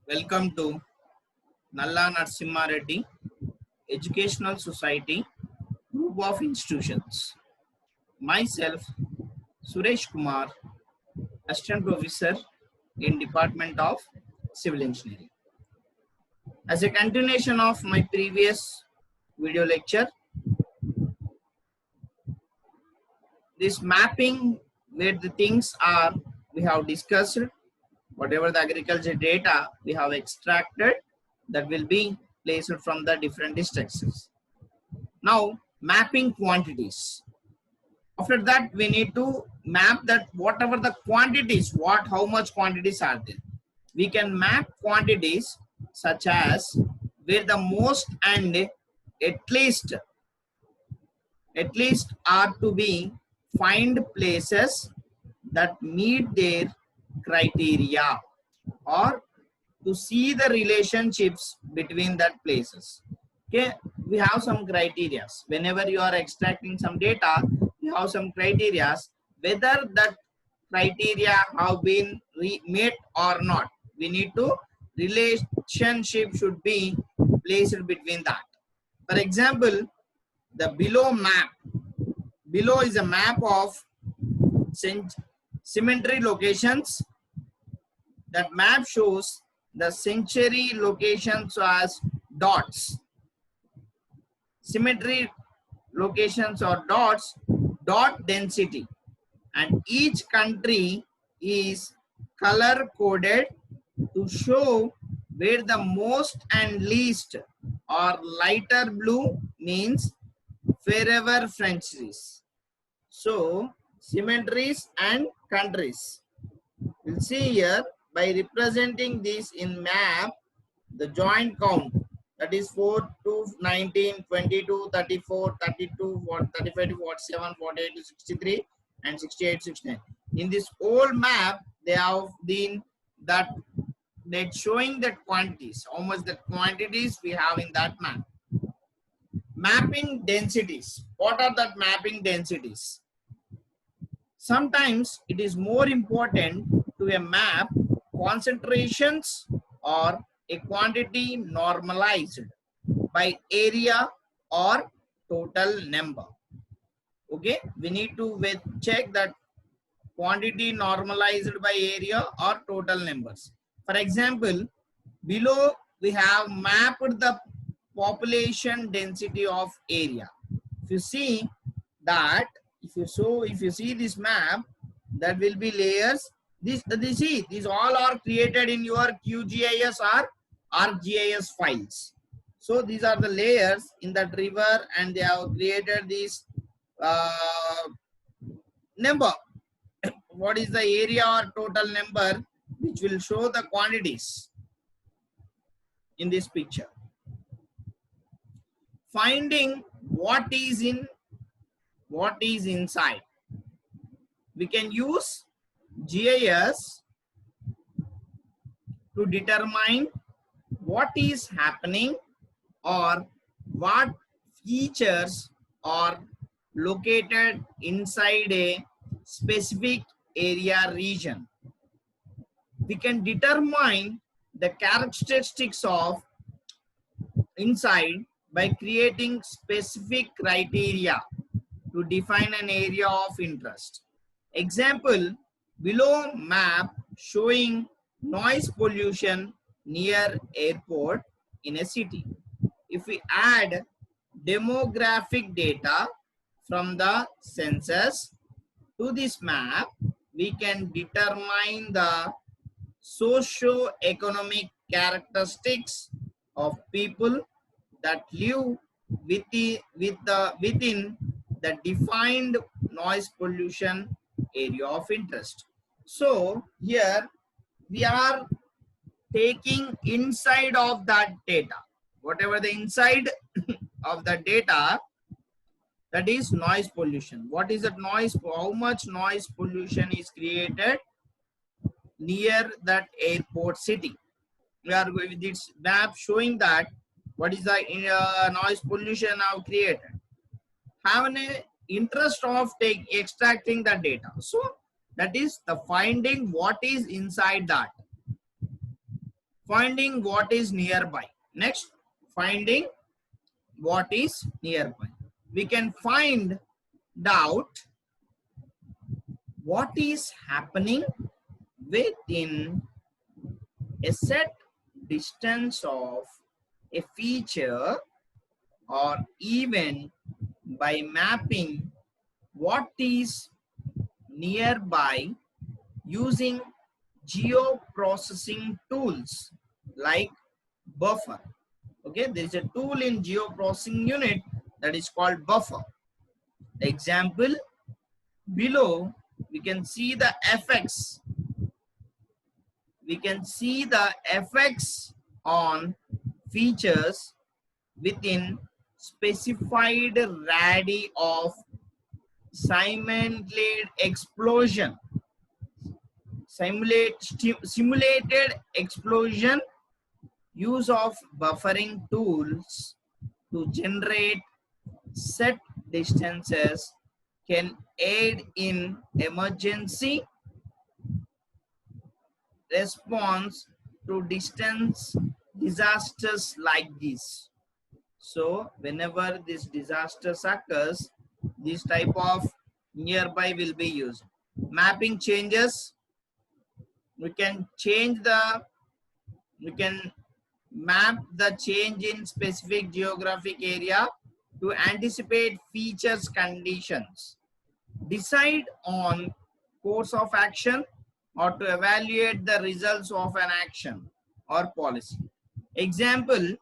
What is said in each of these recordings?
Welcome to Nalla Narasimha Reddy Educational Society Group of Institutions. Myself, Suresh Kumar, Assistant Professor in Department of Civil Engineering. As a continuation of my previous video lecture, this mapping where the things are we have discussed, whatever the agriculture data we have extracted that will be placed from the different districts. Now, mapping quantities. After that, we need to map that whatever the quantities, how much quantities are there. We can map quantities such as where the most and at least are to be find places that meet their criteria or to see the relationships between that places. Okay, we have some criteria. Whenever you are extracting some data, you have some criteria whether that criteria have been met or not. We need to relationship should be placed between that. For example, the below map. Below is a map of cemetery locations. That map shows the century locations as dots. Cemetery locations or dots, dot density, and each country is color coded to show where the most and least or lighter blue means wherever French is. So cemeteries and countries. We'll see here by representing this in map the joint count, that is 4 to 19, 22, 34, 32, 35 to 47, 48 to 63 and 68 to 69. In this old map they have been that showing that quantities, how much the quantities we have in that map. Mapping densities. What are that mapping densities? Sometimes it is more important to a map concentrations or a quantity normalized by area or total number. Okay, we need to check that quantity normalized by area or total numbers. For example, below we have mapped the population density of area. If you see that, if you see this map, that will be layers. These all are created in your QGIS or ArcGIS files. So these are the layers in that river, and they have created this number. What is the area or total number, which will show the quantities in this picture. Finding what is inside. We can use GIS to determine what is happening or what features are located inside a specific area region. We can determine the characteristics of inside by creating specific criteria to define an area of interest. Example, below map showing noise pollution near airport in a city. If we add demographic data from the census to this map, we can determine the socio-economic characteristics of people that live within the defined noise pollution area of interest. So here we are taking inside of that data, whatever the inside of the data, that is noise pollution. What is that noise? How much noise pollution is created near that airport city? We are going with this map showing that what is the noise pollution now created. Have an interest of extracting the data. So that is the finding what is inside that. Finding what is nearby. Next, finding what is nearby. We can find out what is happening within a set distance of a feature or even by mapping what is nearby using geoprocessing tools like buffer. Okay, there is a tool in geoprocessing unit that is called buffer. Example below, we can see the effects. We can see the effects on features within specified radii of simulated explosion. Simulated explosion. Use of buffering tools to generate set distances can aid in emergency response to distance disasters like this. So whenever this disaster occurs, this type of nearby will be used. Mapping changes. We can map the change in specific geographic area to anticipate features conditions. Decide on course of action or to evaluate the results of an action or policy. Example,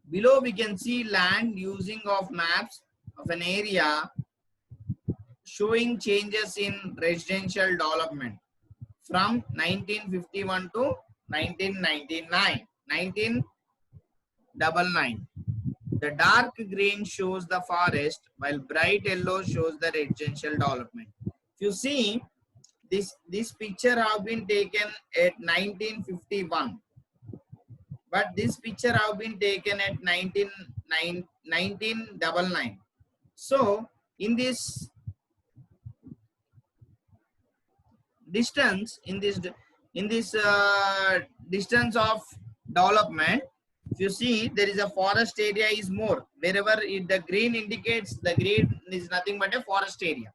below we can see land using of maps of an area showing changes in residential development from 1951 to 1999. The dark green shows the forest while bright yellow shows the residential development. If you see, this picture have been taken at 1951, but this picture have been taken at 1999. So in this distance, in this distance of development, if you see, there is a forest area is more. Wherever the green indicates, the green is nothing but a forest area.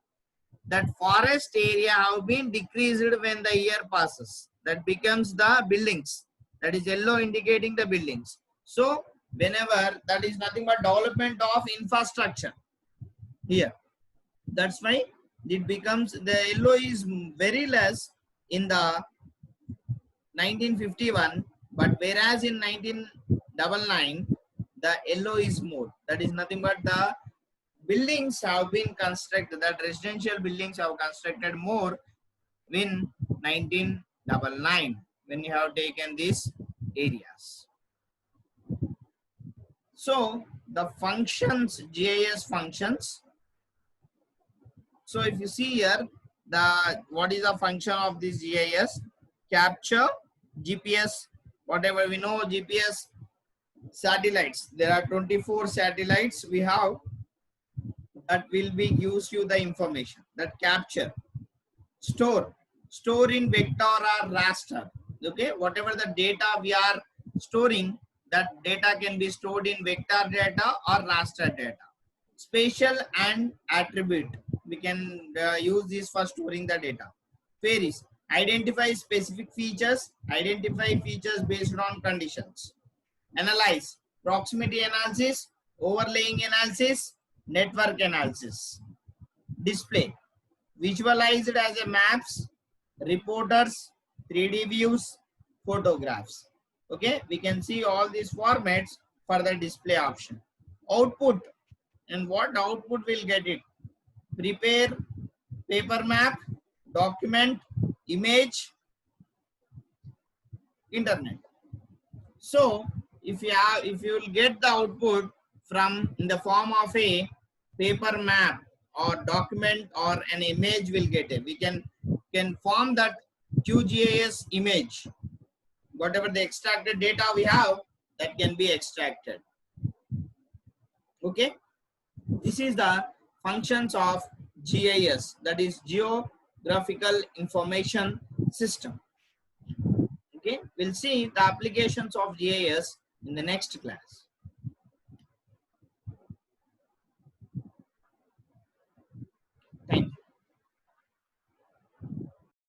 That forest area have been decreased when the year passes. That becomes the buildings. That is yellow indicating the buildings. So whenever, that is nothing but development of infrastructure here. That's why it becomes, the yellow is very less in the 1951, but whereas in 1999 the yellow is more. That is nothing but the buildings have been constructed, that residential buildings have constructed more in 1999 when you have taken these areas. So the functions, GIS functions. So if you see here, what is the function of this GIS? Capture, GPS, whatever we know, GPS satellites. There are 24 satellites we have that will be gives you the information. That capture, store in vector or raster. Okay, whatever the data we are storing, that data can be stored in vector data or raster data. Spatial and attribute, we can use this for storing the data. Queries, identify specific features, identify features based on conditions. Analyze, proximity analysis, overlaying analysis, network analysis. Display, visualized as a maps, reporters, 3D views, photographs. Okay, we can see all these formats for the display option. Output, and what output will get it? Prepare paper map, document, image, internet. So if you will get the output from in the form of a paper map or document or an image, will get it. We can form that QGIS image. Whatever the extracted data we have, that can be extracted. Okay, this is the functions of GIS, that is Geographical Information System. Okay, we'll see the applications of GIS in the next class.